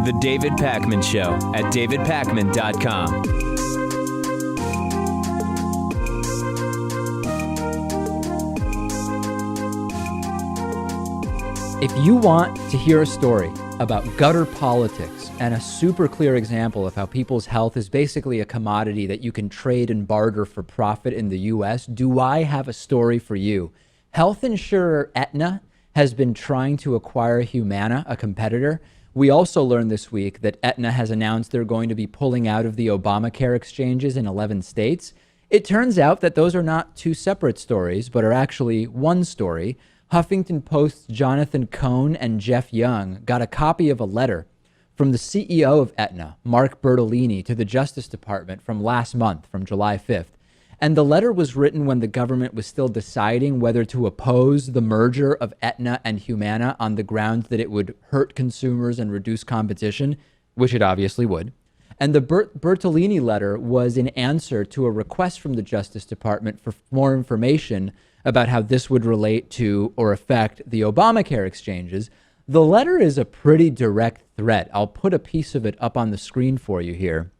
The David Pakman Show at davidpakman.com. If you want to hear a story about gutter politics and a super clear example of how people's health is basically a commodity that you can trade and barter for profit in the U.S., do I have a story for you? Health insurer Aetna has been trying to acquire Humana, a competitor. We also learned this week that Aetna has announced they're going to be pulling out of the Obamacare exchanges in 11 states. It turns out that those are not two separate stories, but are actually one story. Huffington Post's Jonathan Cohn and Jeff Young got a copy of a letter from the CEO of Aetna, Mark Bertolini, to the Justice Department from last month, from July 5th. And the letter was written when the government was still deciding whether to oppose the merger of Aetna and Humana on the grounds that it would hurt consumers and reduce competition, which it obviously would. And the Bertolini letter was in answer to a request from the Justice Department for more information about how this would relate to or affect the Obamacare exchanges. The letter is a pretty direct threat. I'll put a piece of it up on the screen for you here.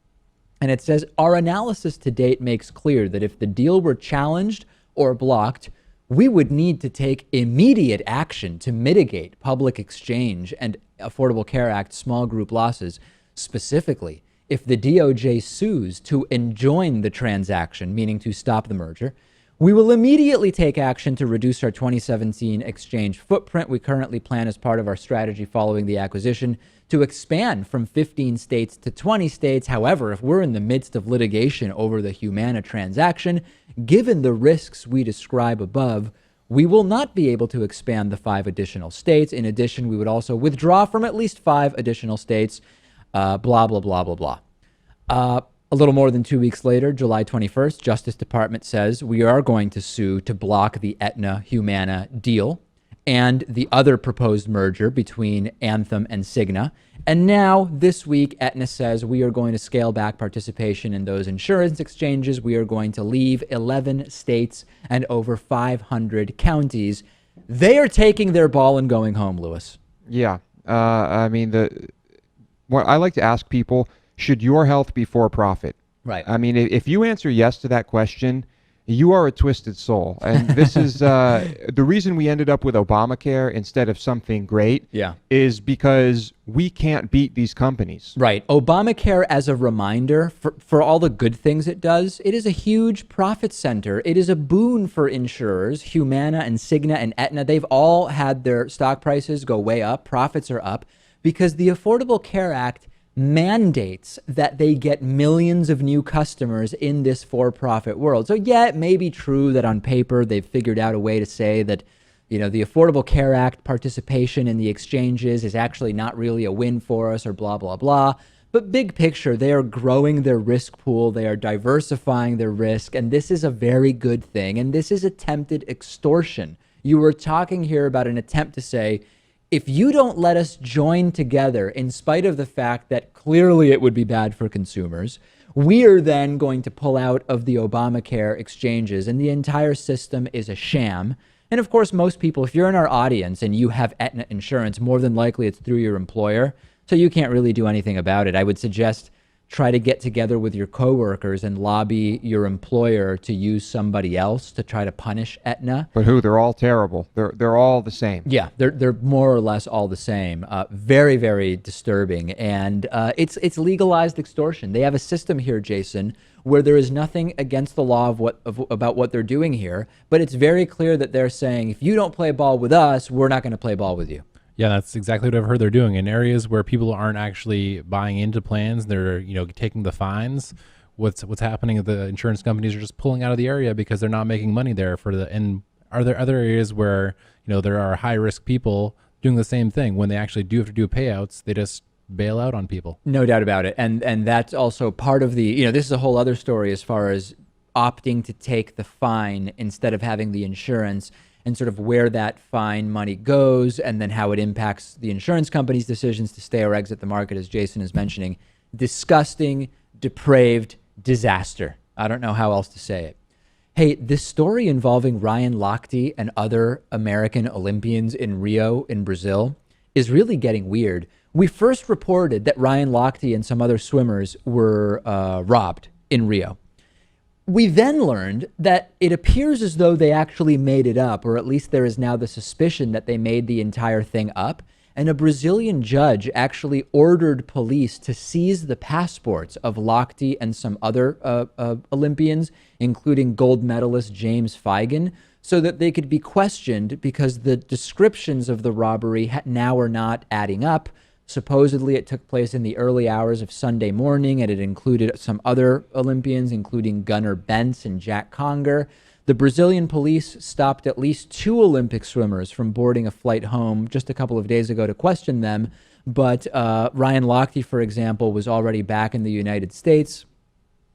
And it says, our analysis to date makes clear that if the deal were challenged or blocked, we would need to take immediate action to mitigate public exchange and Affordable Care Act small group losses. Specifically, if the DOJ sues to enjoin the transaction, meaning to stop the merger, we will immediately take action to reduce our 2017 exchange footprint. We currently plan, as part of our strategy following the acquisition, to expand from 15 states to 20 states. However, if we're in the midst of litigation over the Humana transaction, given the risks we describe above, we will not be able to expand the 5 additional states. In addition, we would also withdraw from at least 5 additional states, blah, blah, blah, blah, blah. A little more than 2 weeks later, July 21st, Justice Department says we are going to sue to block the Aetna-Humana deal and the other proposed merger between Anthem and Cigna. And now, this week, Aetna says we are going to scale back participation in those insurance exchanges. We are going to leave 11 states and over 500 counties. They are taking their ball and going home, Lewis. Yeah. I mean, what I like to ask people, should your health be for profit? Right. I mean, if you answer yes to that question, you are a twisted soul. And this is the reason we ended up with Obamacare instead of something great. Yeah. Is because we can't beat these companies. Right. Obamacare, as a reminder, for all the good things it does, it is a huge profit center. It is a boon for insurers. Humana and Cigna and Aetna, they've all had their stock prices go way up. Profits are up because the Affordable Care Act mandates that they get millions of new customers in this for-profit world. So yeah, it may be true that on paper they've figured out a way to say that, you know, the Affordable Care Act participation in the exchanges is actually not really a win for us or blah, blah, blah. But big picture, they are growing their risk pool. They are diversifying their risk. And this is a very good thing. And this is attempted extortion. You were talking here about an attempt to say, if you don't let us join together, in spite of the fact that clearly it would be bad for consumers, we are then going to pull out of the Obamacare exchanges, and the entire system is a sham. And of course, most people, if you're in our audience and you have Aetna insurance, more than likely it's through your employer, so you can't really do anything about it. I would suggest try to get together with your coworkers and lobby your employer to use somebody else to try to punish Aetna. But who? They're all terrible. They're all the same. Yeah, they're more or less all the same. Very, very disturbing. And it's legalized extortion. They have a system here, Jason, where there is nothing against the law about what they're doing here. But it's very clear that they're saying, if you don't play ball with us, we're not going to play ball with you. Yeah, that's exactly what I've heard they're doing. In areas where people aren't actually buying into plans, they're, taking the fines. What's happening is the insurance companies are just pulling out of the area because they're not making money there and are there other areas where, there are high risk people doing the same thing? When they actually do have to do payouts, they just bail out on people. No doubt about it. And that's also part of the, this is a whole other story as far as opting to take the fine instead of having the insurance, and sort of where that fine money goes, and then how it impacts the insurance company's decisions to stay or exit the market, as Jason is mentioning. Disgusting, depraved disaster. I don't know how else to say it. Hey, this story involving Ryan Lochte and other American Olympians in Rio in Brazil is really getting weird. We first reported that Ryan Lochte and some other swimmers were robbed in Rio. We then learned that it appears as though they actually made it up, or at least there is now the suspicion that they made the entire thing up. And a Brazilian judge actually ordered police to seize the passports of Lochte and some other Olympians, including gold medalist James Feigen, so that they could be questioned because the descriptions of the robbery now are not adding up. Supposedly, it took place in the early hours of Sunday morning, and it included some other Olympians, including Gunnar Bentz and Jack Conger. The Brazilian police stopped at least 2 Olympic swimmers from boarding a flight home just a couple of days ago to question them. But Ryan Lochte, for example, was already back in the United States.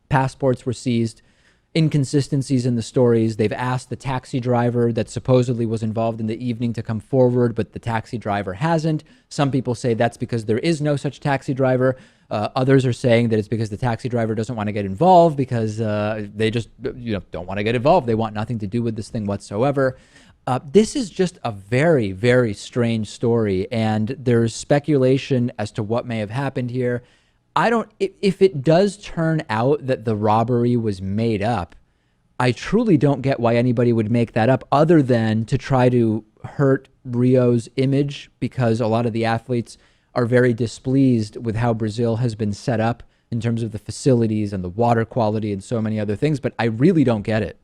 Passports were seized. Inconsistencies in the stories. They've asked the taxi driver that supposedly was involved in the evening to come forward, but the taxi driver hasn't. Some people say that's because there is no such taxi driver. Others are saying that it's because the taxi driver doesn't want to get involved because they just don't want to get involved. They want nothing to do with this thing whatsoever. This is just a very, very strange story, and there's speculation as to what may have happened here. If it does turn out that the robbery was made up, I truly don't get why anybody would make that up other than to try to hurt Rio's image, because a lot of the athletes are very displeased with how Brazil has been set up in terms of the facilities and the water quality and so many other things. But I really don't get it.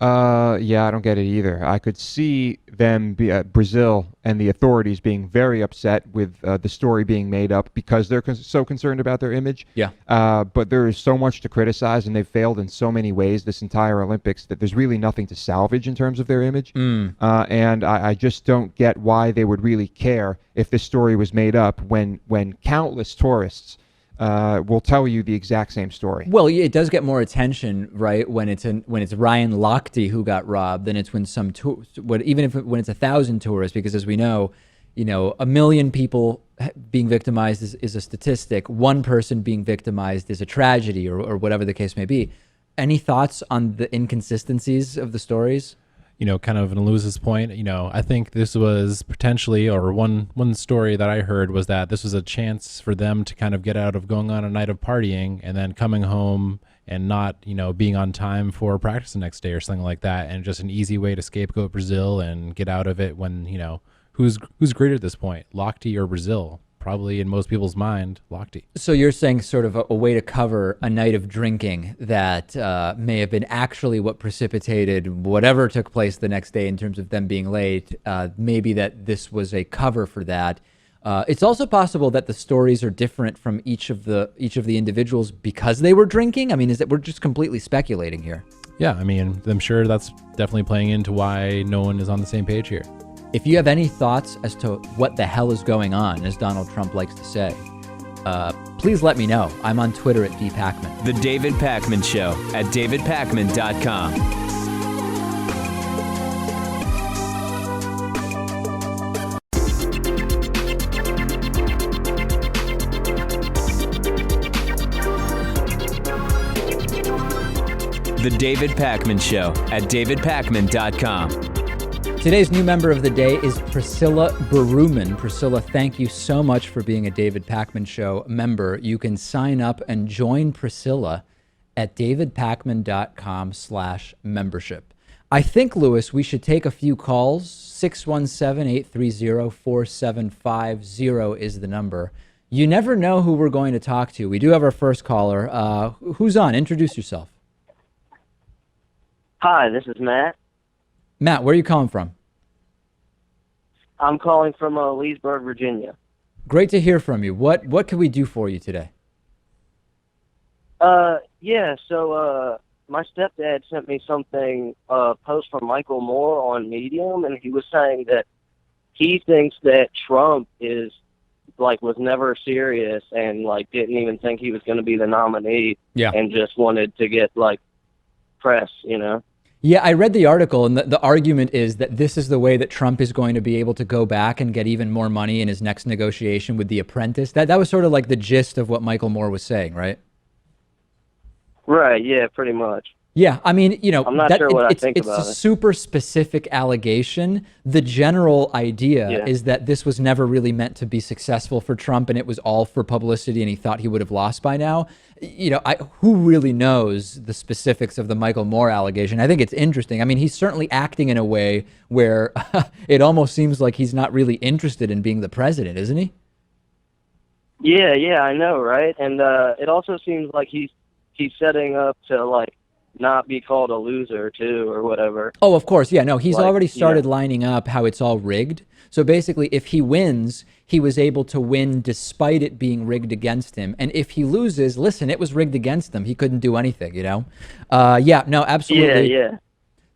Yeah, I don't get it either. I could see them, Brazil and the authorities being very upset with the story being made up because they're so concerned about their image. Yeah. But there is so much to criticize, and they've failed in so many ways this entire Olympics that there's really nothing to salvage in terms of their image. And I just don't get why they would really care if this story was made up when countless tourists will tell you the exact same story. Well, it does get more attention, right, when it's Ryan Lochte who got robbed than it's when when it's 1,000 tourists, because as we know, 1 million people being victimized is a statistic. One person being victimized is a tragedy, or whatever the case may be. Any thoughts on the inconsistencies of the stories? Kind of in Lewis's point, I think this was potentially, or one story that I heard was that this was a chance for them to kind of get out of going on a night of partying and then coming home and not, being on time for practice the next day or something like that. And just an easy way to scapegoat Brazil and get out of it when, who's greater at this point, Lochte or Brazil? Probably in most people's mind, Lochte. So you're saying sort of a way to cover a night of drinking that may have been actually what precipitated whatever took place the next day in terms of them being late. Maybe that this was a cover for that. It's also possible that the stories are different from each of the individuals because they were drinking. I mean, is that we're just completely speculating here? Yeah, I mean, I'm sure that's definitely playing into why no one is on the same page here. If you have any thoughts as to what the hell is going on, as Donald Trump likes to say, please let me know. I'm on Twitter at @dpacman. The David Pakman Show at davidpakman.com. The David Pakman Show at davidpakman.com. Today's new member of the day is Priscilla Berumen. Priscilla, thank you so much for being a David Pakman Show member. You can sign up and join Priscilla at davidpakman.com/membership. I think, Lewis, we should take a few calls. 617-830-4750 is the number. You never know who we're going to talk to. We do have our first caller. Who's on? Introduce yourself. Hi, this is Matt. Matt, where are you calling from? I'm calling from Leesburg, Virginia. Great to hear from you. What can we do for you today? So my stepdad sent me something, a post from Michael Moore on Medium, and he was saying that he thinks that Trump was never serious and didn't even think he was going to be the nominee. Yeah. And just wanted to get press, Yeah, I read the article, and the argument is that this is the way that Trump is going to be able to go back and get even more money in his next negotiation with The Apprentice. That was sort of like the gist of what Michael Moore was saying, right? Right, yeah, pretty much. Yeah, I mean, I'm not sure what I think it's about a it. super specific allegation. The general idea is that this was never really meant to be successful for Trump, and it was all for publicity, and he thought he would have lost by now. Who really knows the specifics of the Michael Moore allegation? I think it's interesting. I mean, he's certainly acting in a way where it almost seems like he's not really interested in being the president, isn't he? Yeah, I know, right? And it also seems like he's setting up to like not be called a loser too, or whatever. Oh, of course. Yeah, no, he's Like, already started lining up how it's all rigged. So basically, if he wins, he was able to win despite it being rigged against him. And if he loses, listen, it was rigged against him. He couldn't do anything, Yeah, no, absolutely. Yeah.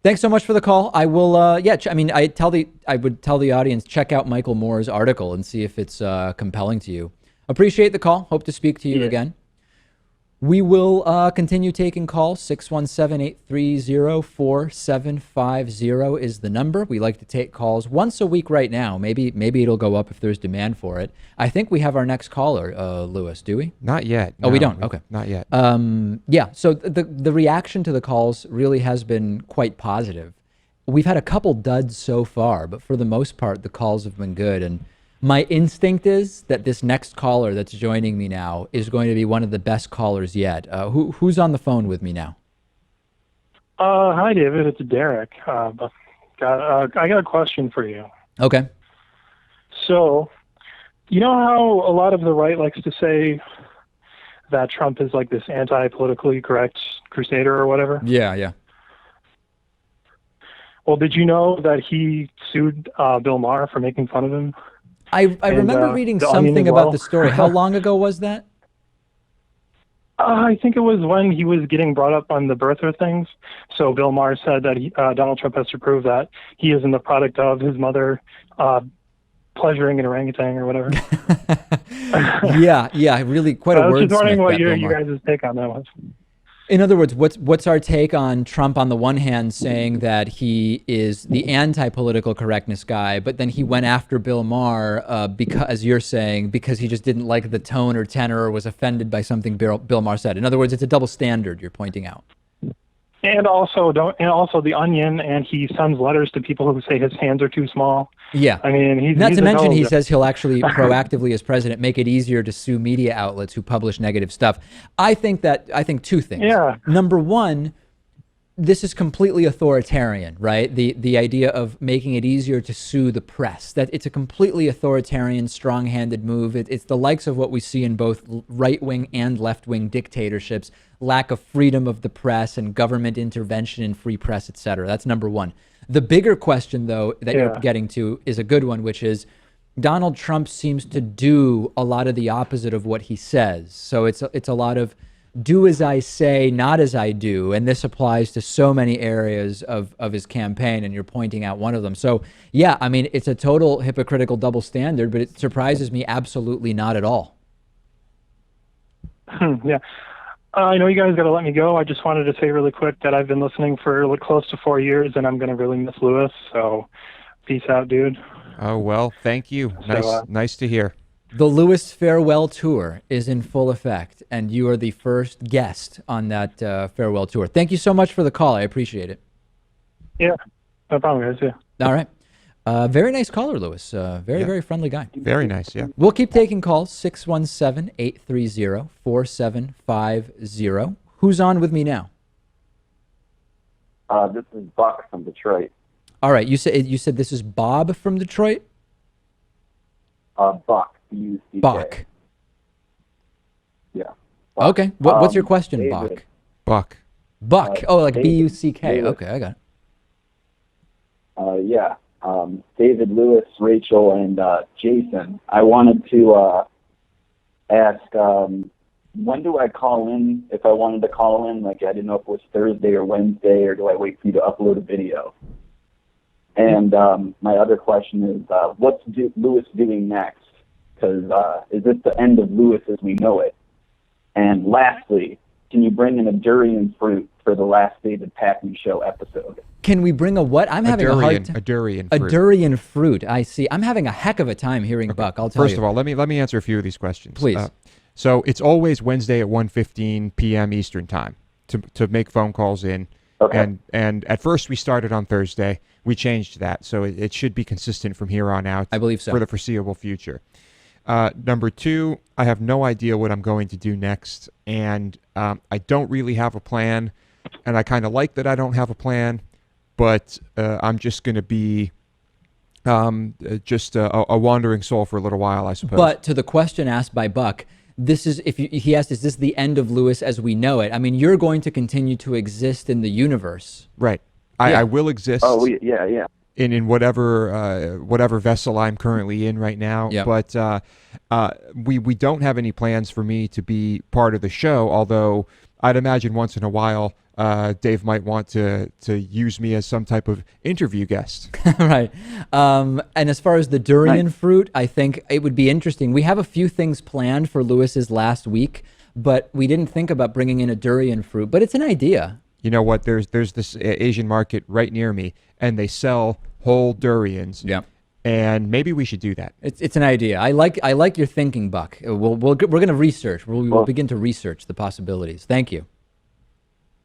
Thanks so much for the call. I will, I would tell the audience, check out Michael Moore's article and see if it's compelling to you. Appreciate the call. Hope to speak to you again. We will continue taking calls. 617-830-4750 is the number. We like to take calls once a week right now. Maybe it'll go up if there's demand for it. I think we have our next caller, Lewis, do we? Not yet. Oh, we don't? Okay. Not yet. Yeah, so the reaction to the calls really has been quite positive. We've had a couple duds so far, but for the most part, the calls have been good. And my instinct is that this next caller that's joining me now is going to be one of the best callers yet. Who's on the phone with me now? Hi, David. It's Derek. I got a question for you. Okay. So, you know how a lot of the right likes to say that Trump is like this anti-politically correct crusader or whatever? Yeah. Well, did you know that he sued Bill Maher for making fun of him? I remember reading something about the story. How long ago was that? I think it was when he was getting brought up on the birther things. So Bill Maher said that Donald Trump has to prove that he isn't the product of his mother pleasuring an orangutan or whatever. Yeah, really quite a wordsmith. I was just wondering what Bill you Maher. guys' take on that was. In other words, what's our take on Trump on the one hand saying that he is the anti-political correctness guy, but then he went after Bill Maher because, as you're saying, because he just didn't like the tone or tenor or was offended by something Bill Maher said. In other words, it's a double standard you're pointing out. And also the Onion, and he sends letters to people who say his hands are too small. Yeah. I mean, he's not to a mention he hell says he'll actually proactively as president make it easier to sue media outlets who publish negative stuff. I think two things. Yeah. Number one, this is completely authoritarian, right? The idea of making it easier to sue the press. That it's a completely authoritarian, strong-handed move. It's the likes of what we see in both right-wing and left-wing dictatorships, lack of freedom of the press and government intervention in free press, etc. That's number one. The bigger question, though, that you're getting to is a good one, which is Donald Trump seems to do a lot of the opposite of what he says. So it's a lot of do as I say, not as I do. And this applies to so many areas of his campaign, and you're pointing out one of them. So, yeah, I mean, it's a total hypocritical double standard, but it surprises me absolutely not at all. Yeah. I know you guys got to let me go. I just wanted to say really quick that I've been listening for close to 4 years, and I'm going to really miss Lewis. So peace out, dude. Oh, well, thank you. Nice to hear. The Lewis Farewell Tour is in full effect, and you are the first guest on that farewell tour. Thank you so much for the call. I appreciate it. Yeah, no problem, guys. Yeah. All right. Very nice caller, Lewis. Very friendly guy. Very nice, yeah. We'll keep taking calls, 617-830-4750. Who's on with me now? This is Buck from Detroit. All right. You said this is Bob from Detroit? Buck. B-U-C-K. Buck. Yeah. Buck. Okay. What's your question, David. Buck? Buck. Like David. B-U-C-K. David. Okay, I got it. Yeah. David, Lewis, Rachel, and Jason. I wanted to ask, when do I call in if I wanted to call in? Like, I didn't know if it was Thursday or Wednesday, or do I wait for you to upload a video? And my other question is, what's Lewis doing next? Because is this the end of Lewis as we know it? And lastly, can you bring in a durian fruit for the last David Pakman Show episode? Can we bring a what? I'm having a hard time. A durian A fruit. durian fruit. I see. I'm having a heck of a time hearing Buck. I'll tell you. First of all, let me answer a few of these questions. Please. So it's always Wednesday at 1:15 p.m. Eastern Time. to make phone calls in. Okay. And at first we started on Thursday. We changed that, so it should be consistent from here on out. I believe so. For the foreseeable future. Number two, I have no idea what I'm going to do next, and I don't really have a plan, and I kind of like that I don't have a plan, but I'm just going to be just a wandering soul for a little while, I suppose. But to the question asked by Buck, this is he asked, is this the end of Lewis as we know it? I mean, you're going to continue to exist in the universe. Right. Yeah. I will exist. Oh, yeah. In whatever vessel I'm currently in right now. Yep. But we don't have any plans for me to be part of the show, although I'd imagine once in a while Dave might want to use me as some type of interview guest. Right. And as far as the durian fruit, I think it would be interesting. We have a few things planned for Lewis's last week, but we didn't think about bringing in a durian fruit, but it's an idea. You know what? There's this Asian market right near me, and they sell whole durians. Yeah. And maybe we should do that. It's an idea. I like your thinking, Buck. We're going to research. We'll begin to research the possibilities. Thank you.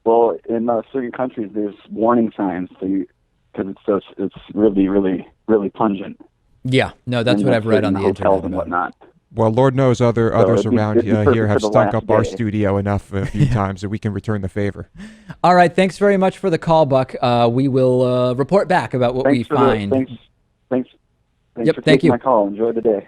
Well, in certain countries, there's warning signs because it's really, really, really pungent. Yeah. No, that's in what I've read on the hotels internet and about it. whatnot. Well, Lord knows others it'd be around perfect here for have the stunk last up our day. studio enough a few times that we can return the favor. All right. Thanks very much for the call, Buck. We will report back about what we find. Thanks Yep, for thank taking you. my call. Enjoy the day.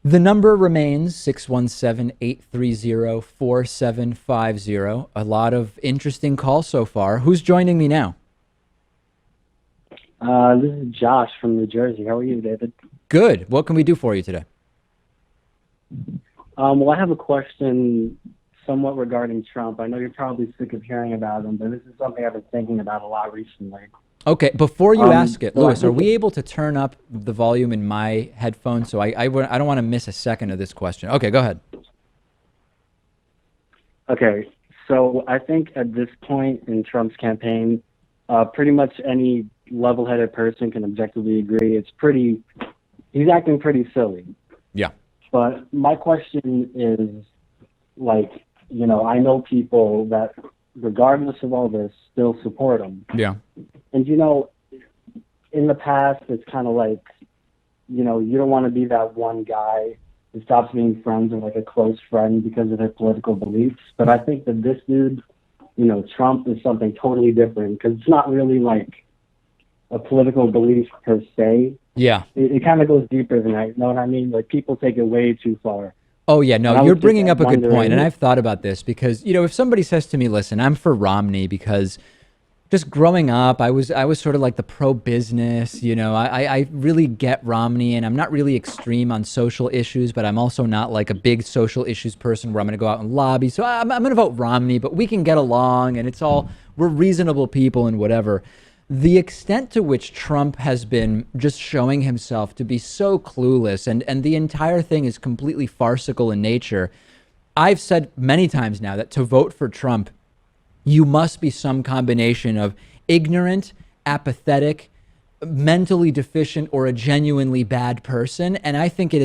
The number remains 617-830-4750. A lot of interesting calls so far. Who's joining me now? This is Josh from New Jersey. How are you, David? Good. What can we do for you today? Well, I have a question somewhat regarding Trump. I know you're probably sick of hearing about him, but this is something I've been thinking about a lot recently. Okay, before you ask it, so I Lewis, are think we able to turn up the volume in my headphones? So I don't want to miss a second of this question. Okay, go ahead. Okay, so I think at this point in Trump's campaign, pretty much any level-headed person can objectively agree he's acting pretty silly. Yeah. But my question is, I know people that, regardless of all this, still support him. Yeah. And, in the past, it's kind of like, you don't want to be that one guy who stops being friends with, a close friend because of their political beliefs. But I think that this dude, Trump, is something totally different because it's not really, a political belief per se. Yeah. It kind of goes deeper than that, you know what I mean? People take it way too far. Oh, yeah, no, And I you're was just bringing up a good point, wondering- and I've thought about this because, if somebody says to me, listen, I'm for Romney because just growing up, I was sort of like the pro-business, I really get Romney, and I'm not really extreme on social issues, but I'm also not like a big social issues person where I'm going to go out and lobby, so I'm going to vote Romney, but we can get along, and we're reasonable people and whatever. The extent to which Trump has been just showing himself to be so clueless and the entire thing is completely farcical in nature. I've said many times now that to vote for Trump, you must be some combination of ignorant, apathetic, mentally deficient, or a genuinely bad person. And I think it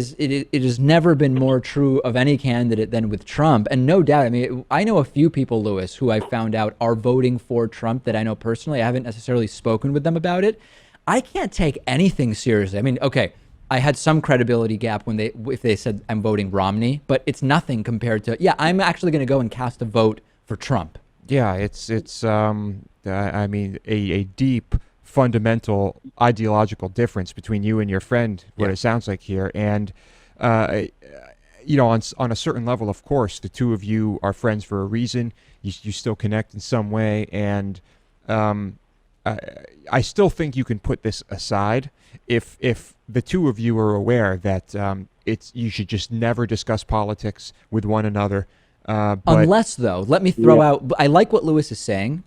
has never been more true of any candidate than with Trump. And no doubt, I mean, I know a few people, Lewis, who I found out are voting for Trump that I know personally. I haven't necessarily spoken with them about it. I can't take anything seriously. I mean, okay, I had some credibility gap if they said I'm voting Romney, but it's nothing compared to, I'm actually going to go and cast a vote for Trump. Yeah, it's I mean, a deep fundamental ideological difference between you and your friend, what it sounds like here. And, on a certain level, of course, the two of you are friends for a reason. You still connect in some way. And I still think you can put this aside if the two of you are aware that you should just never discuss politics with one another. Unless, though, let me throw out, I like what Lewis is saying.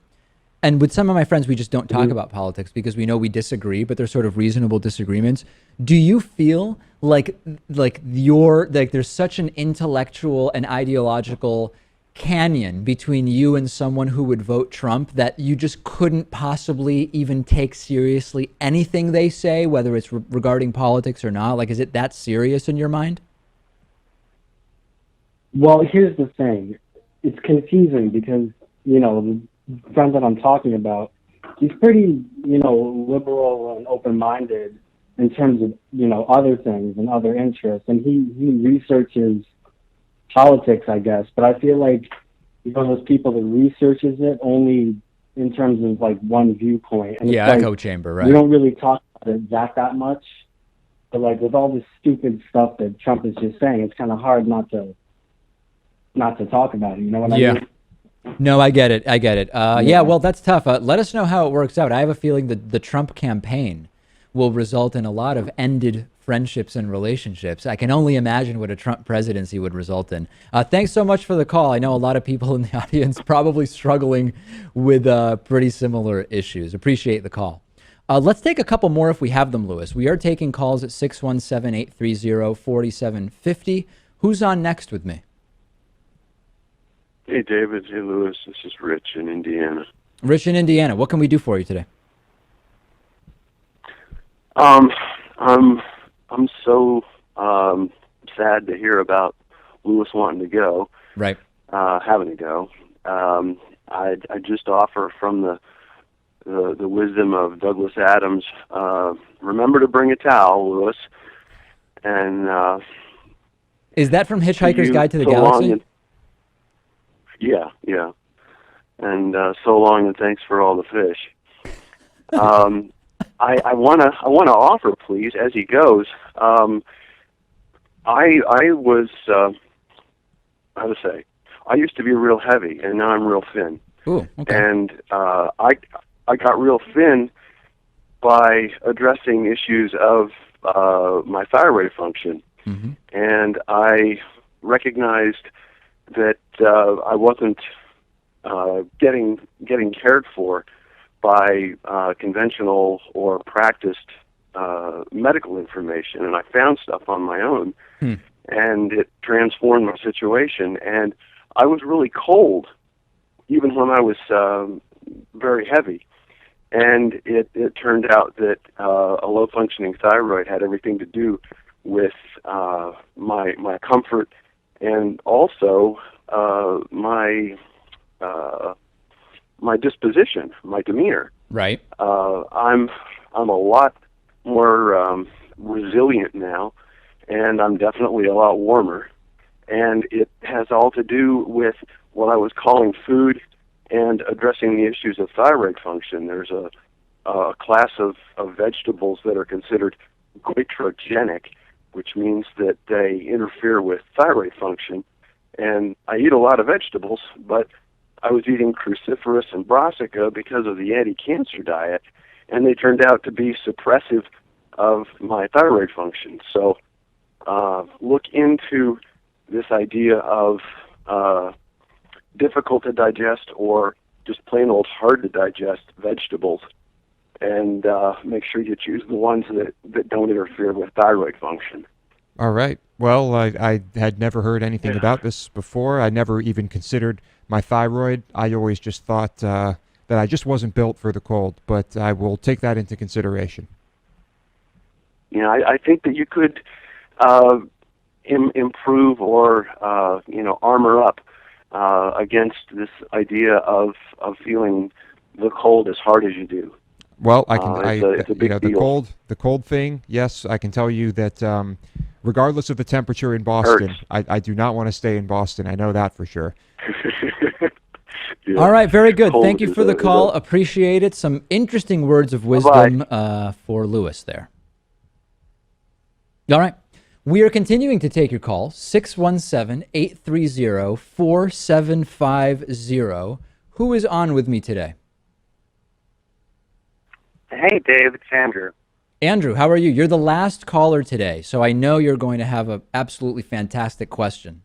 And with some of my friends, we just don't talk about politics because we know we disagree, but they're sort of reasonable disagreements. Do you feel like there's such an intellectual and ideological canyon between you and someone who would vote Trump that you just couldn't possibly even take seriously anything they say, whether it's regarding politics or not? Like, is it that serious in your mind? Well, here's the thing. It's confusing because, the friend that I'm talking about, he's pretty, liberal and open-minded in terms of, other things and other interests. And he researches politics, I guess. But I feel like he's one of those people that researches it only in terms of like one viewpoint. And Yeah, it's like, echo chamber, right? we don't really talk about it that much. But like with all this stupid stuff that Trump is just saying, it's kind of hard not to talk about it. You know what I mean? No, I get it. Yeah, well, that's tough. Let us know how it works out. I have a feeling that the Trump campaign will result in a lot of ended friendships and relationships. I can only imagine what a Trump presidency would result in. Thanks so much for the call. I know a lot of people in the audience probably struggling with pretty similar issues. Appreciate the call. Let's take a couple more if we have them, Lewis. We are taking calls at 617-830-4750. Who's on next with me? Hey, David. Hey, Lewis. This is Rich in Indiana. Rich in Indiana. What can we do for you today? I'm so sad to hear about Lewis wanting to go. Right. Having to go. I just offer from the wisdom of Douglas Adams. Remember to bring a towel, Lewis. And is that from Hitchhiker's Guide to the Galaxy? Yeah. And so long, and thanks for all the fish. I want to offer, please, as he goes. I was how to say, I used to be real heavy, and now I'm real thin. Ooh, okay. And I got real thin by addressing issues of my thyroid function, and I recognized that I wasn't getting cared for by conventional or practiced medical information, and I found stuff on my own, and it transformed my situation. And I was really cold, even when I was very heavy. And it turned out that a low-functioning thyroid had everything to do with my comfort and also my disposition, my demeanor. Right. I'm a lot more resilient now, and I'm definitely a lot warmer. And it has all to do with what I was calling food and addressing the issues of thyroid function. There's a class of vegetables that are considered goitrogenic, which means that they interfere with thyroid function. And I eat a lot of vegetables, but I was eating cruciferous and brassica because of the anti-cancer diet, and they turned out to be suppressive of my thyroid function. So look into this idea of difficult to digest or just plain old hard to digest vegetables, and make sure you choose the ones that don't interfere with thyroid function. All right. Well, I had never heard anything about this before. I never even considered my thyroid. I always just thought that I just wasn't built for the cold, but I will take that into consideration. Yeah, I think that you could improve or armor up against this idea of feeling the cold as hard as you do. Well, I can. It's a big deal. The cold thing. Yes, I can tell you that. Regardless of the temperature in Boston, I do not want to stay in Boston. I know that for sure. Yeah. All right, very good. Cold Thank you for the call. Appreciate it. Some interesting words of wisdom for Lewis there. All right. We are continuing to take your call, 617-830-4750. Who is on with me today? Hey, Dave, it's Andrew. Andrew, how are you? You're the last caller today, so I know you're going to have an absolutely fantastic question.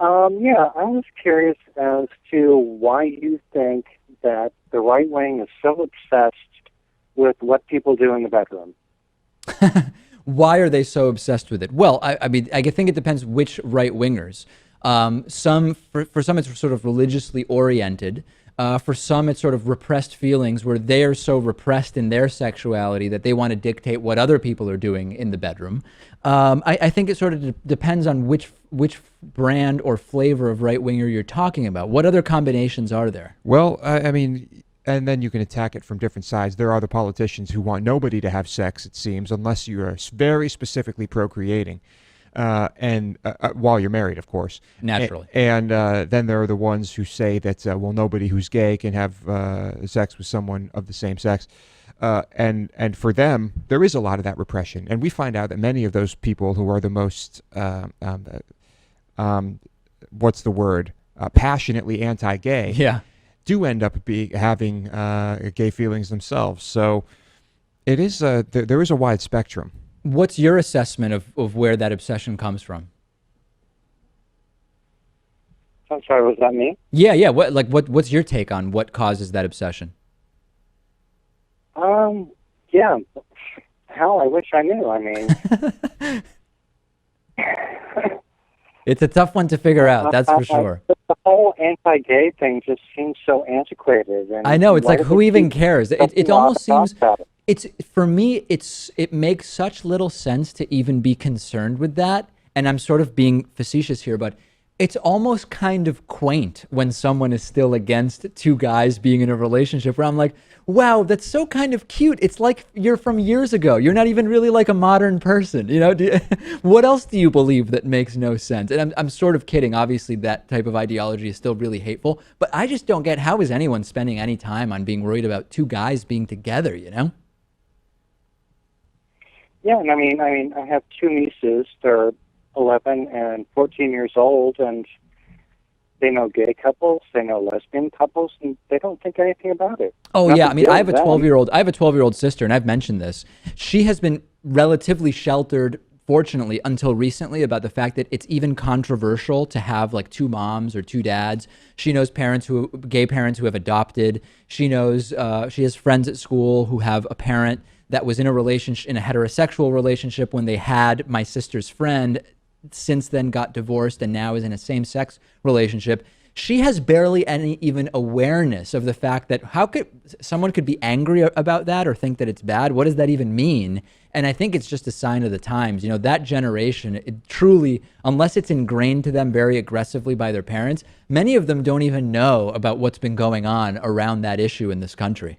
Yeah, I was curious as to why you think that the right wing is so obsessed with what people do in the bedroom. Why are they so obsessed with it? Well, I mean, I think it depends which right-wingers. For some, it's sort of religiously oriented. For some, it's sort of repressed feelings where they are so repressed in their sexuality that they want to dictate what other people are doing in the bedroom. I think it sort of depends on which brand or flavor of right-winger you're talking about. What other combinations are there? Well, I mean, and then you can attack it from different sides. There are the politicians who want nobody to have sex, it seems, unless you are very specifically procreating. And while you're married, of course. Naturally. And then there are the ones who say that, well, nobody who's gay can have sex with someone of the same sex. And for them, there is a lot of that repression. And we find out that many of those people who are the most, what's the word, passionately anti-gay, do end up having gay feelings themselves. So it is there is a wide spectrum. What's your assessment of where that obsession comes from? I'm sorry, was that me? Yeah. What's your take on what causes that obsession? Yeah. Hell, I wish I knew. I mean, it's a tough one to figure out. That's for sure. The whole anti-gay thing just seems so antiquated. And I know. It's like, who even cares? It almost seems. It's for me. It makes such little sense to even be concerned with that. And I'm sort of being facetious here, but it's almost kind of quaint when someone is still against two guys being in a relationship. Where I'm like, wow, that's so kind of cute. It's like you're from years ago. You're not even really like a modern person. You know, what else do you believe that makes no sense? And I'm sort of kidding. Obviously, that type of ideology is still really hateful. But I just don't get, how is anyone spending any time on being worried about two guys being together, you know? Yeah, and I mean, I have two nieces. They're 11 and 14 years old, and they know gay couples, they know lesbian couples, and they don't think anything about it. Oh, Nothing yeah. I mean, I have a to them. 12-year-old sister, and I've mentioned this. She has been relatively sheltered, fortunately, until recently, about the fact that it's even controversial to have like two moms or two dads. She knows gay parents who have adopted. She knows, she has friends at school who have a parent that was in a heterosexual relationship when they had my sister's friend, since then got divorced and now is in a same-sex relationship. She has barely any even awareness of the fact that how could someone could be angry about that or think that it's bad? What does that even mean? And I think it's just a sign of the times. You know, that generation, it truly, unless it's ingrained to them very aggressively by their parents, many of them don't even know about what's been going on around that issue in this country.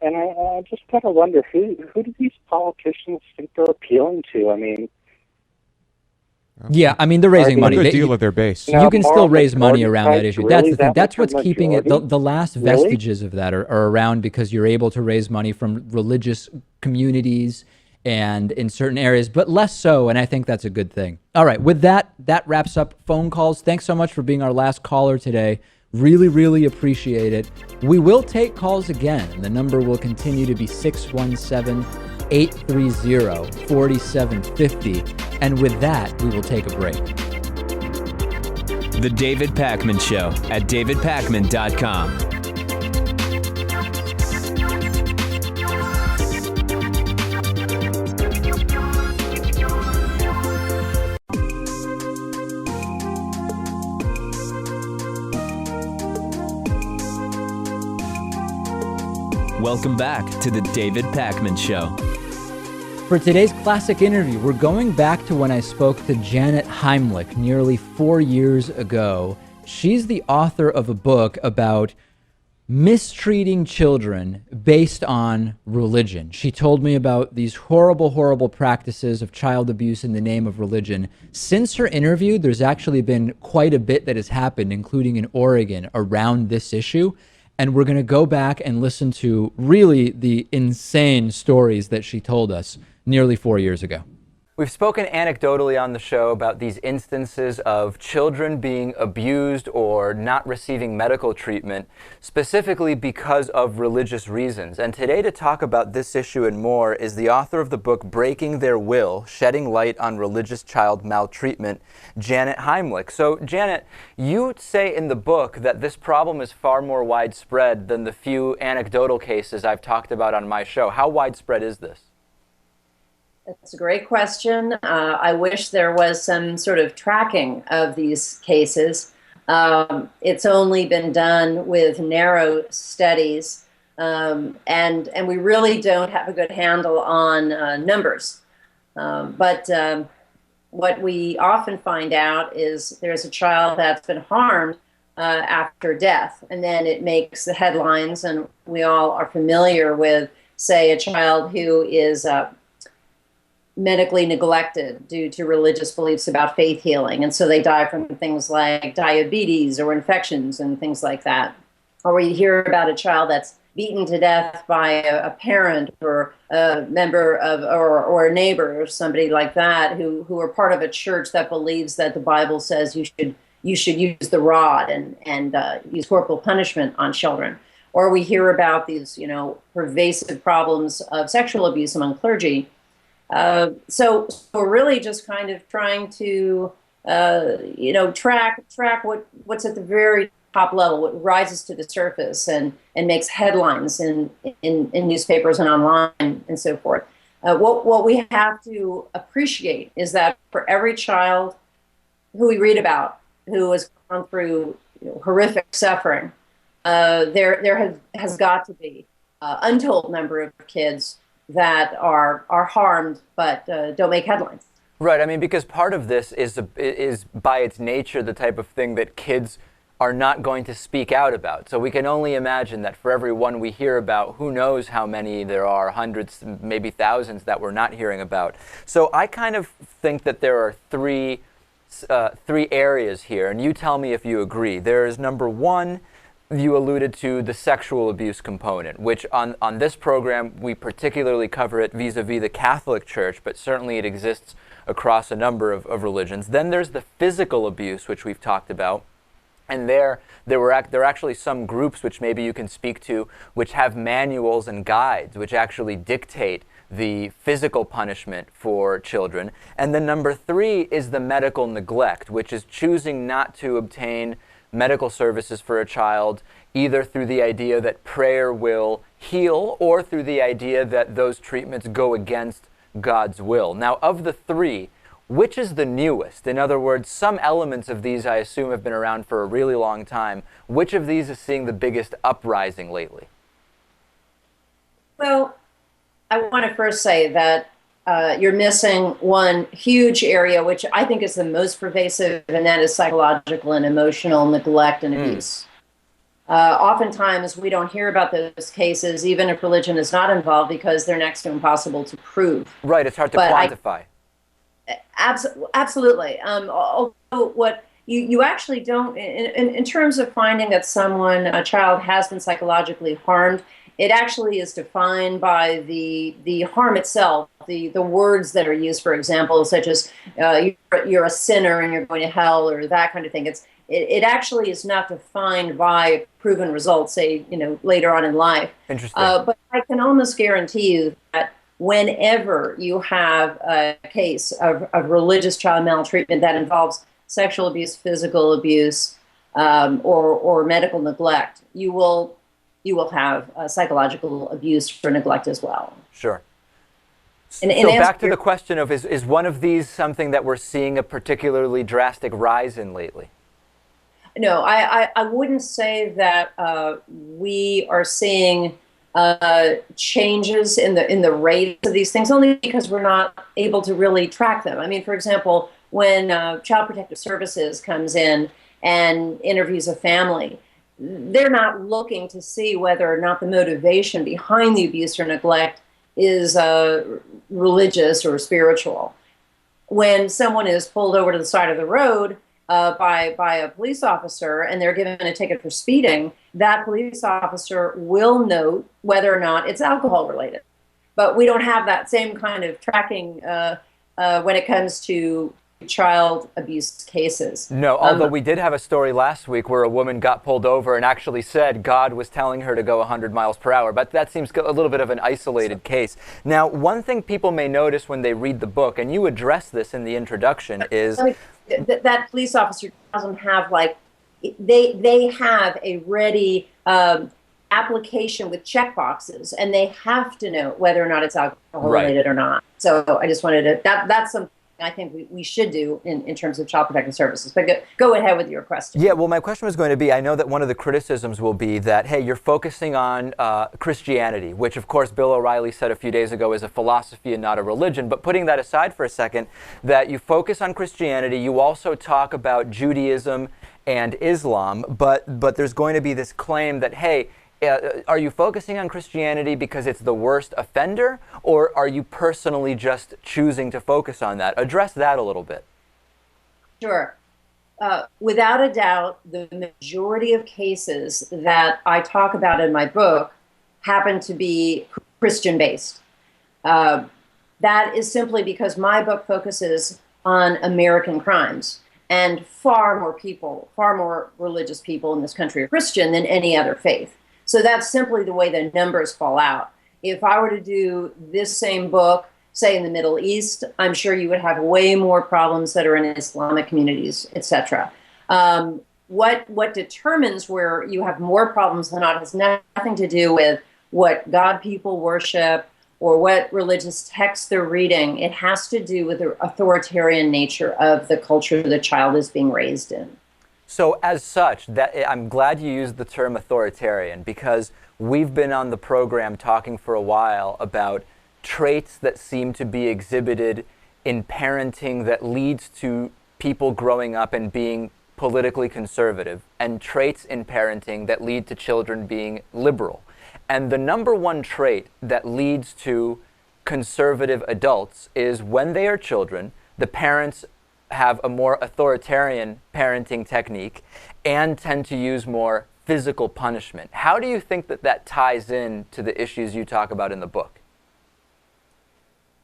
And I just kind of wonder, who do these politicians think they're appealing to? I mean... Yeah, I mean, they're raising money. A good deal of their base. You can still raise money around that issue. Really, That's the thing. That's what's keeping it. majority? The last vestiges of that are around because you're able to raise money from religious communities and in certain areas, but less so, and I think that's a good thing. All right, with that wraps up phone calls. Thanks so much for being our last caller today. Really, really appreciate it. We will take calls again, and the number will continue to be 617-830-4750. And with that, we will take a break. The David Pakman Show at davidpakman.com. Welcome back to the David Pakman Show. For today's classic interview, we're going back to when I spoke to Janet Heimlich nearly 4 years ago. She's the author of a book about mistreating children based on religion. She told me about these horrible, horrible practices of child abuse in the name of religion. Since her interview, there's actually been quite a bit that has happened, including in Oregon, around this issue. And we're going to go back and listen to really the insane stories that she told us nearly 4 years ago. We've spoken anecdotally on the show about these instances of children being abused or not receiving medical treatment, specifically because of religious reasons. And today to talk about this issue and more is the author of the book Breaking Their Will, Shedding Light on Religious Child Maltreatment, Janet Heimlich. So Janet, you say in the book that this problem is far more widespread than the few anecdotal cases I've talked about on my show. How widespread is this? That's a great question. I wish there was some sort of tracking of these cases. It's only been done with narrow studies, and we really don't have a good handle on numbers. But what we often find out is there's a child that's been harmed after death, and then it makes the headlines, and we all are familiar with, say, a child who is medically neglected due to religious beliefs about faith healing, and so they die from things like diabetes or infections and things like that. Or we hear about a child that's beaten to death by a parent or a member of or a neighbor or somebody like that who are part of a church that believes that the Bible says you should use the rod and use corporal punishment on children. Or we hear about these, pervasive problems of sexual abuse among clergy. So we're really just kind of trying to, track what's at the very top level, what rises to the surface and makes headlines in newspapers and online and so forth. What we have to appreciate is that for every child who we read about who has gone through horrific suffering, there has got to be an untold number of kids that are harmed but don't make headlines. Right. I mean, because part of this is by its nature the type of thing that kids are not going to speak out about. So we can only imagine that for every one we hear about, who knows how many there are, hundreds, maybe thousands that we're not hearing about. So I kind of think that there are three areas here, and you tell me if you agree. There is number one, you alluded to the sexual abuse component, which on this program we particularly cover it vis-a-vis the Catholic Church, but certainly it exists across a number of religions. Then there's the physical abuse, which we've talked about. And there are actually some groups which maybe you can speak to, which have manuals and guides which actually dictate the physical punishment for children. And then number three is the medical neglect, which is choosing not to obtain medical services for a child, either through the idea that prayer will heal or through the idea that those treatments go against God's will. Now, of the three, which is the newest? In other words, some elements of these, I assume, have been around for a really long time. Which of these is seeing the biggest uprising lately? Well, I want to first say that you're missing one huge area, which I think is the most pervasive, and that is psychological and emotional neglect and abuse. Oftentimes, we don't hear about those cases, even if religion is not involved, because they're next to impossible to prove. Right, it's hard to quantify. Absolutely. Although what you actually don't, in terms of finding that a child has been psychologically harmed, it actually is defined by the harm itself, the words that are used, for example, such as you're a sinner and you're going to hell, or that kind of thing. It actually is not defined by proven results, say, later on in life. Interesting. But I can almost guarantee you that whenever you have a case of religious child maltreatment that involves sexual abuse, physical abuse, or medical neglect, you will have psychological abuse or neglect as well. Sure. So back to the question of, is one of these something that we're seeing a particularly drastic rise in lately? No, I wouldn't say that we are seeing changes in the rate of these things, only because we're not able to really track them. I mean, for example, when Child Protective Services comes in and interviews a family, they're not looking to see whether or not the motivation behind the abuse or neglect is religious or spiritual. When someone is pulled over to the side of the road by a police officer and they're given a ticket for speeding, that police officer will note whether or not it's alcohol related. But we don't have that same kind of tracking when it comes to child abuse cases. No, although we did have a story last week where a woman got pulled over and actually said God was telling her to go 100 miles per hour, but that seems a little bit of an isolated case. Now, one thing people may notice when they read the book, and you address this in the introduction, is that police officer doesn't have, like, they have a ready application with check boxes, and they have to know whether or not it's alcohol related or not. So I just wanted to, that's something I think we should do in terms of child protective services. But go ahead with your question. Yeah, well, my question was going to be, I know that one of the criticisms will be that, hey, you're focusing on Christianity, which, of course, Bill O'Reilly said a few days ago is a philosophy and not a religion. But putting that aside for a second, that you focus on Christianity, you also talk about Judaism and Islam, but there's going to be this claim that, hey, are you focusing on Christianity because it's the worst offender, or are you personally just choosing to focus on that? Address that a little bit. Sure. Without a doubt, the majority of cases that I talk about in my book happen to be Christian-based. That is simply because my book focuses on American crimes, and far more religious people in this country are Christian than any other faith. So that's simply the way the numbers fall out. If I were to do this same book, say in the Middle East, I'm sure you would have way more problems that are in Islamic communities, etc. What determines where you have more problems than not has nothing to do with what God people worship or what religious texts they're reading. It has to do with the authoritarian nature of the culture the child is being raised in. So as such, I'm glad you used the term authoritarian, because we've been on the program talking for a while about traits that seem to be exhibited in parenting that leads to people growing up and being politically conservative, and traits in parenting that lead to children being liberal. And the number one trait that leads to conservative adults is when they are children, the parents have a more authoritarian parenting technique and tend to use more physical punishment. How do you think that ties in to the issues you talk about in the book?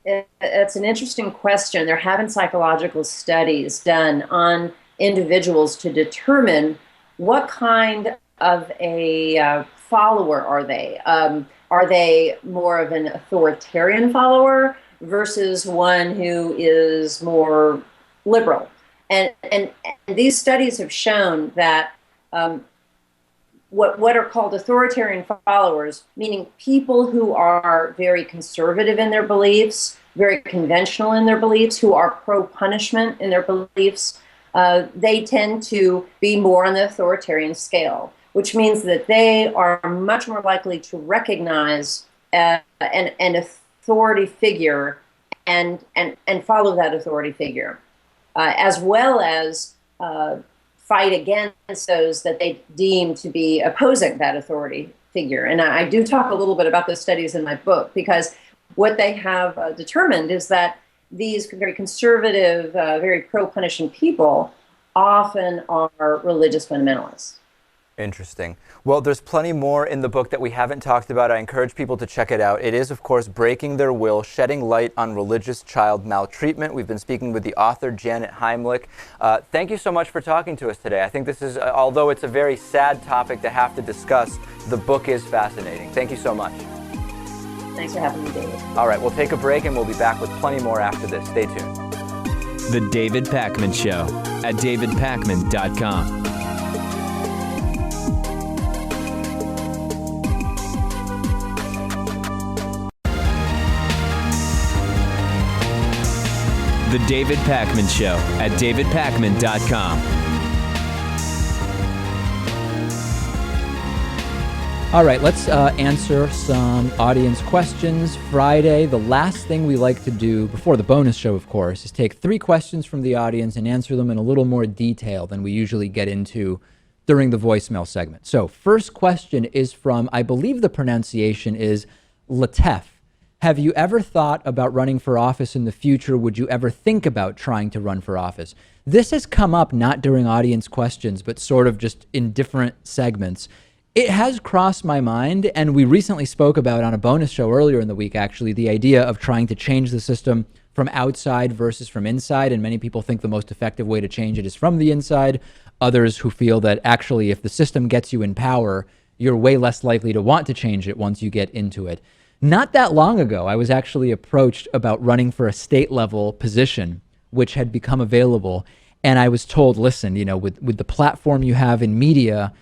It's an interesting question. There have been psychological studies done on individuals to determine what kind of a follower are they. Are they more of an authoritarian follower versus one who is more liberal? And these studies have shown that what are called authoritarian followers, meaning people who are very conservative in their beliefs, very conventional in their beliefs, who are pro-punishment in their beliefs, they tend to be more on the authoritarian scale, which means that they are much more likely to recognize an authority figure and follow that authority figure, as well as fight against those that they deem to be opposing that authority figure. And I do talk a little bit about those studies in my book, because what they have determined is that these very conservative, very pro-punishing people often are religious fundamentalists. Interesting. Well, there's plenty more in the book that we haven't talked about. I encourage people to check it out. It is, of course, Breaking Their Will, Shedding Light on Religious Child Maltreatment. We've been speaking with the author, Janet Heimlich. Thank you so much for talking to us today. I think this is, although it's a very sad topic to have to discuss, the book is fascinating. Thank you so much. Thanks for having me, David. All right, we'll take a break and we'll be back with plenty more after this. Stay tuned. The David Pakman Show at davidpakman.com. The David Pakman Show at davidpakman.com. All right, let's answer some audience questions. Friday, the last thing we like to do before the bonus show, of course, is take 3 questions from the audience and answer them in a little more detail than we usually get into during the voicemail segment. So first question is from, I believe the pronunciation is Latef. Have you ever thought about running for office in the future? Would you ever think about trying to run for office? This has come up not during audience questions, but sort of just in different segments. It has crossed my mind, and we recently spoke about on a bonus show earlier in the week, actually, the idea of trying to change the system from outside versus from inside, and many people think the most effective way to change it is from the inside. Others who feel that actually if the system gets you in power, you're way less likely to want to change it once you get into it. Not that long ago, I was actually approached about running for a state-level position, which had become available, and I was told, listen, you know, with the platform you have in media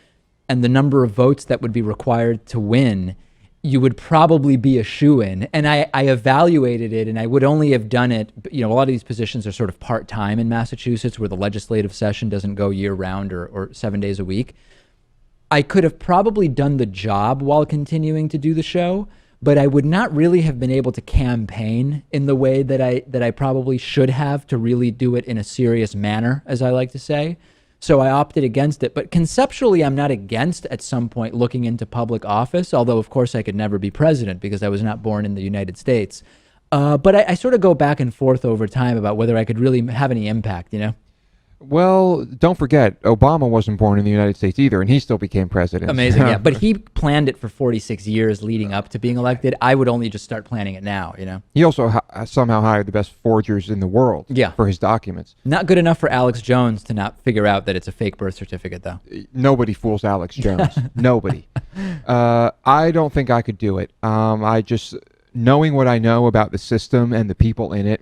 and the number of votes that would be required to win, you would probably be a shoo-in. And I evaluated it, and I would only have done it, a lot of these positions are sort of part-time in Massachusetts, where the legislative session doesn't go year-round or 7 days a week. I could have probably done the job while continuing to do the show, but I would not really have been able to campaign in the way that I probably should have to really do it in a serious manner, as I like to say. So I opted against it. But conceptually, I'm not against at some point looking into public office, although of course I could never be president because I was not born in the United States. But I sort of go back and forth over time about whether I could really have any impact, Well, don't forget, Obama wasn't born in the United States either, and he still became president. Amazing, yeah. But he planned it for 46 years leading up to being elected. I would only just start planning it now, He also somehow hired the best forgers in the world for his documents. Not good enough for Alex Jones to not figure out that it's a fake birth certificate, though. Nobody fools Alex Jones. Nobody. I don't think I could do it. Knowing what I know about the system and the people in it,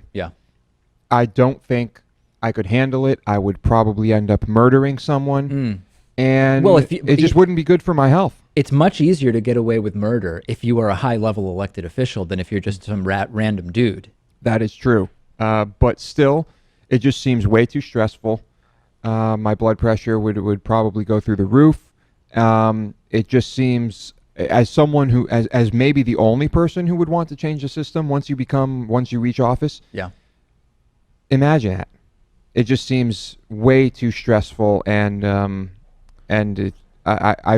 I don't think I could handle it. I would probably end up murdering someone, and it just wouldn't be good for my health. It's much easier to get away with murder if you are a high-level elected official than if you're just some random dude. That is true, but still, it just seems way too stressful. My blood pressure would probably go through the roof. It just seems, as someone who, as maybe the only person who would want to change the system once you reach office. Yeah. Imagine that. It just seems way too stressful, and I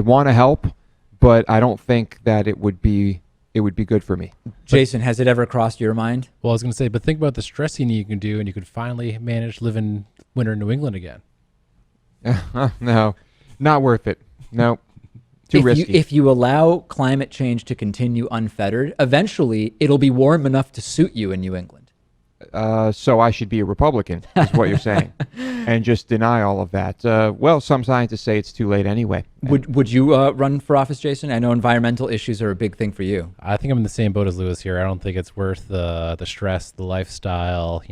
want to help, but I don't think that it would be good for me. Jason, has it ever crossed your mind? Well, I was going to say, but think about the stressing you can do, and you could finally manage to live in winter New England again. No, not worth it. No, too risky. If you allow climate change to continue unfettered, eventually it'll be warm enough to suit you in New England. So I should be a Republican, is what you're saying, and just deny all of that. Well, some scientists say it's too late anyway. Would you run for office, Jason? I know environmental issues are a big thing for you. I think I'm in the same boat as Lewis here. I don't think it's worth the stress, the lifestyle.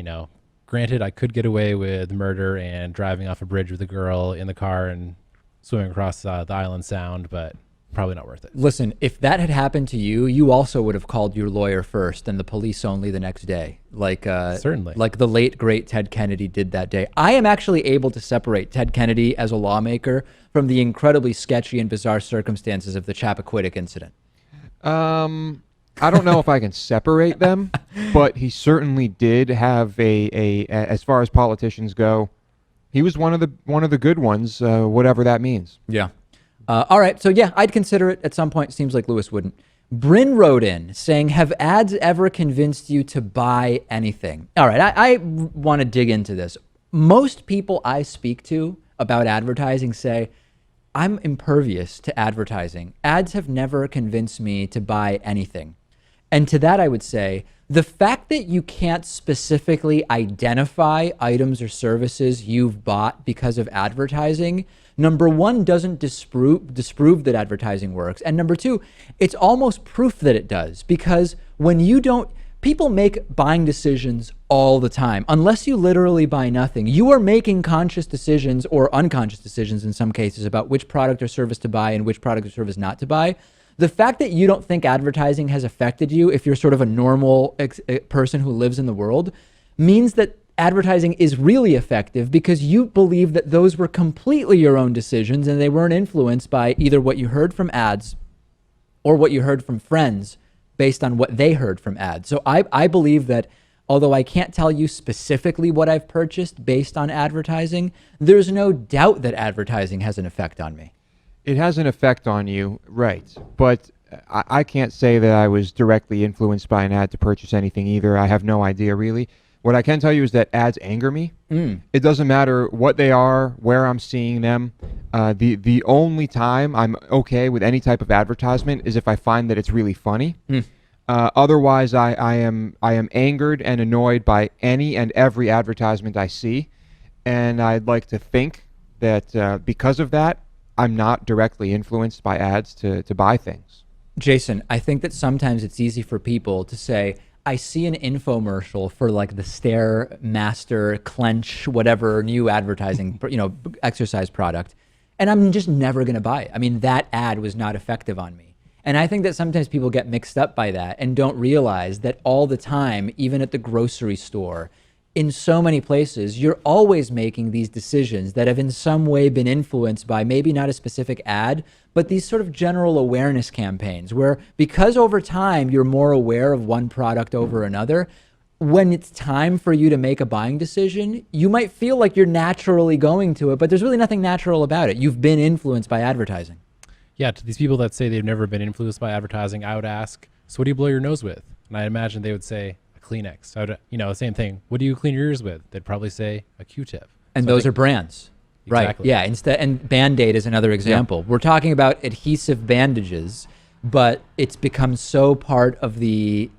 Granted, I could get away with murder and driving off a bridge with a girl in the car and swimming across the island sound, but probably not worth it. Listen, if that had happened to you, you also would have called your lawyer first and the police only the next day. Certainly. Like the late, great Ted Kennedy did that day. I am actually able to separate Ted Kennedy as a lawmaker from the incredibly sketchy and bizarre circumstances of the Chappaquiddick incident. I don't know if I can separate them, but he certainly did have as far as politicians go, he was one of the good ones, whatever that means. Yeah. All right. So yeah, I'd consider it at some point. Seems like Lewis wouldn't. Bryn wrote in saying, have ads ever convinced you to buy anything? All right. I want to dig into this. Most people I speak to about advertising say, I'm impervious to advertising. Ads have never convinced me to buy anything. And to that, I would say, the fact that you can't specifically identify items or services you've bought because of advertising, number one, doesn't disprove that advertising works. And number two, it's almost proof that it does, because when you don't, people make buying decisions all the time. Unless you literally buy nothing, you are making conscious decisions or unconscious decisions in some cases about which product or service to buy and which product or service not to buy. The fact that you don't think advertising has affected you, if you're sort of a normal person who lives in the world, means that advertising is really effective because you believe that those were completely your own decisions and they weren't influenced by either what you heard from ads or what you heard from friends based on what they heard from ads. So I believe that although I can't tell you specifically what I've purchased based on advertising, there's no doubt that advertising has an effect on me. It has an effect on you, right? But I can't say that I was directly influenced by an ad to purchase anything either. I have no idea, really. What I can tell you is that ads anger me. It doesn't matter what they are, where I'm seeing them. The only time I'm okay with any type of advertisement is if I find that it's really funny. Otherwise, I am angered and annoyed by any and every advertisement I see, and I'd like to think that because of that, I'm not directly influenced by ads to buy things. Jason, I think that sometimes it's easy for people to say, I see an infomercial for like the Stairmaster Clench, whatever new advertising, exercise product, and I'm just never going to buy it. I mean, that ad was not effective on me. And I think that sometimes people get mixed up by that and don't realize that all the time, even at the grocery store, in so many places, you're always making these decisions that have in some way been influenced by maybe not a specific ad, but these sort of general awareness campaigns where, because over time you're more aware of one product over another, when it's time for you to make a buying decision, you might feel like you're naturally going to it, but there's really nothing natural about it. You've been influenced by advertising. Yeah, to these people that say they've never been influenced by advertising, I would ask, so what do you blow your nose with? And I imagine they would say, Kleenex. I would, same thing. What do you clean your ears with? They'd probably say a Q-tip. And so those are brands. Exactly. Right. Yeah. And Band-Aid is another example. Yeah. We're talking about adhesive bandages, but it's become so part of the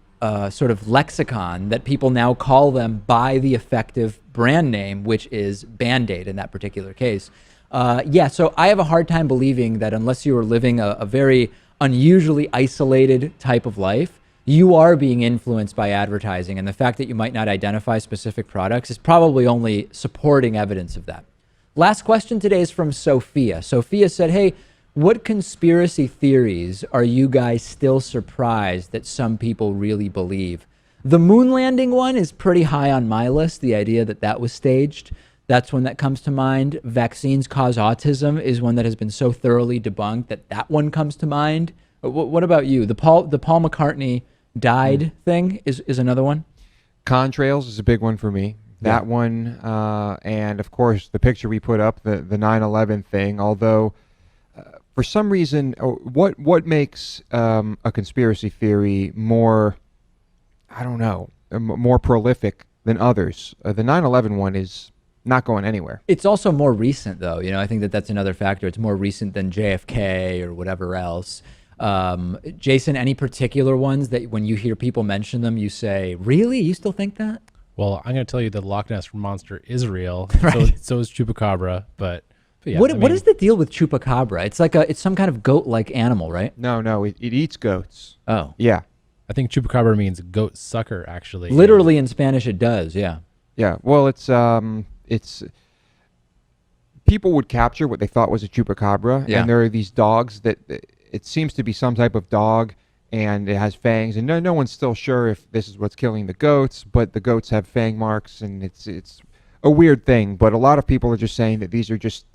sort of lexicon that people now call them by the effective brand name, which is Band-Aid in that particular case. So I have a hard time believing that unless you are living a very unusually isolated type of life, you are being influenced by advertising, and the fact that you might not identify specific products is probably only supporting evidence of that. Last question today is from Sophia. Sophia said, hey, what conspiracy theories are you guys still surprised that some people really believe? The moon landing one is pretty high on my list, the idea that that was staged. That's one that comes to mind. Vaccines cause autism is one that has been so thoroughly debunked that one comes to mind. What about you? The Paul McCartney died thing is another one. Contrails is a big one for me. That one, and of course the picture we put up, the 9/11 thing. Although, for some reason, what makes a conspiracy theory more, I don't know, more prolific than others? The 9/11 one is not going anywhere. It's also more recent, though. I think that's another factor. It's more recent than JFK or whatever else. Jason, any particular ones that when you hear people mention them, you say, really? You still think that? Well, I'm going to tell you the Loch Ness Monster is real. Right. So is Chupacabra. But yeah, what is the deal with Chupacabra? It's some kind of goat-like animal, right? No, it eats goats. Oh. Yeah. I think Chupacabra means goat sucker, actually. Literally in Spanish it does, yeah. Yeah, well, it's people would capture what they thought was a Chupacabra, and there are these dogs that it seems to be some type of dog, and it has fangs, and no one's still sure if this is what's killing the goats, but the goats have fang marks, and it's a weird thing. But a lot of people are just saying that these are just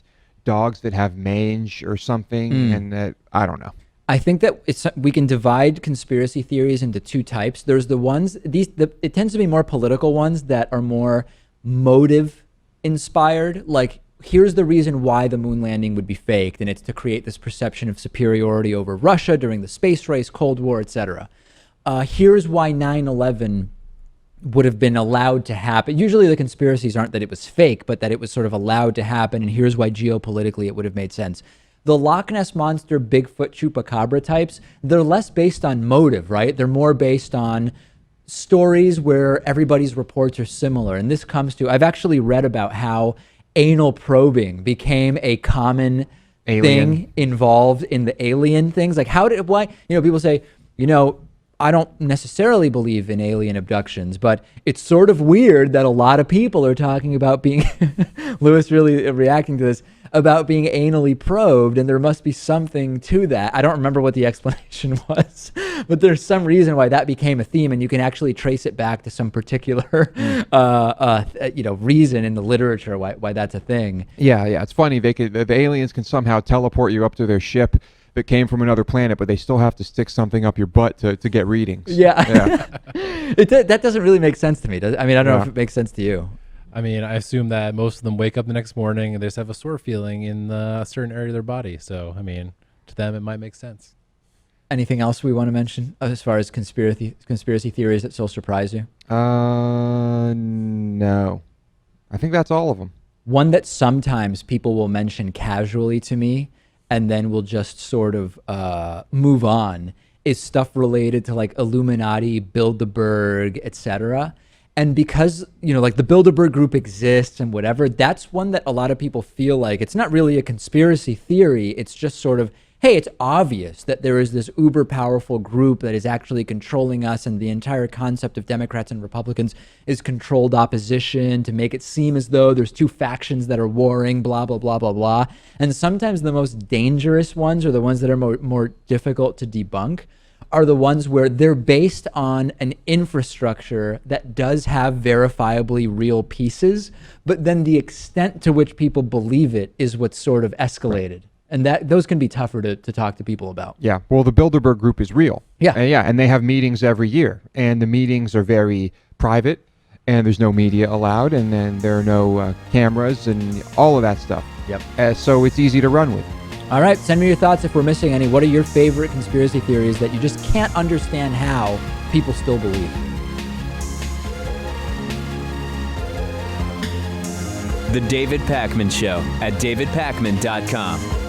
dogs that have mange or something, and that I don't know. I think that we can divide conspiracy theories into two types. There's the ones, it tends to be more political ones that are more motive inspired, like here's the reason why the moon landing would be faked, and it's to create this perception of superiority over Russia during the space race, Cold War, etc. Here's why 9/11 would have been allowed to happen. Usually the conspiracies aren't that it was fake, but that it was sort of allowed to happen, and here's why geopolitically it would have made sense. The Loch Ness Monster, Bigfoot, Chupacabra types, they're less based on motive, right? They're more based on stories where everybody's reports are similar. And this comes to, I've actually read about how anal probing became a common thing involved in the alien things. Like why, people say, I don't necessarily believe in alien abductions, but it's sort of weird that a lot of people are talking about being, Lewis really reacting to this, about being anally probed, and there must be something to that. I don't remember what the explanation was, but there's some reason why that became a theme, and you can actually trace it back to some particular, reason in the literature why that's a thing. Yeah, it's funny. The aliens can somehow teleport you up to their ship that came from another planet, but they still have to stick something up your butt to get readings. Yeah. That doesn't really make sense to me. I don't know if it makes sense to you. I mean, I assume that most of them wake up the next morning and they just have a sore feeling in a certain area of their body. So, to them, it might make sense. Anything else we want to mention as far as conspiracy theories that still surprise you? No. I think that's all of them. One that sometimes people will mention casually to me and then we'll just sort of move on is stuff related to like Illuminati, Bilderberg, etc. And because, like the Bilderberg group exists and whatever, that's one that a lot of people feel like it's not really a conspiracy theory. It's just sort of hey, it's obvious that there is this uber powerful group that is actually controlling us, and the entire concept of Democrats and Republicans is controlled opposition to make it seem as though there's two factions that are warring, blah, blah, blah, blah, blah. And sometimes the most dangerous ones, or the ones that are more difficult to debunk, are the ones where they're based on an infrastructure that does have verifiably real pieces, but then the extent to which people believe it is what's sort of escalated. And those can be tougher to talk to people about. Yeah. Well, the Bilderberg Group is real. Yeah. And they have meetings every year. And the meetings are very private. And there's no media allowed. And then there are no cameras and all of that stuff. Yep. So it's easy to run with. All right. Send me your thoughts if we're missing any. What are your favorite conspiracy theories that you just can't understand how people still believe? The David Pakman Show at davidpakman.com.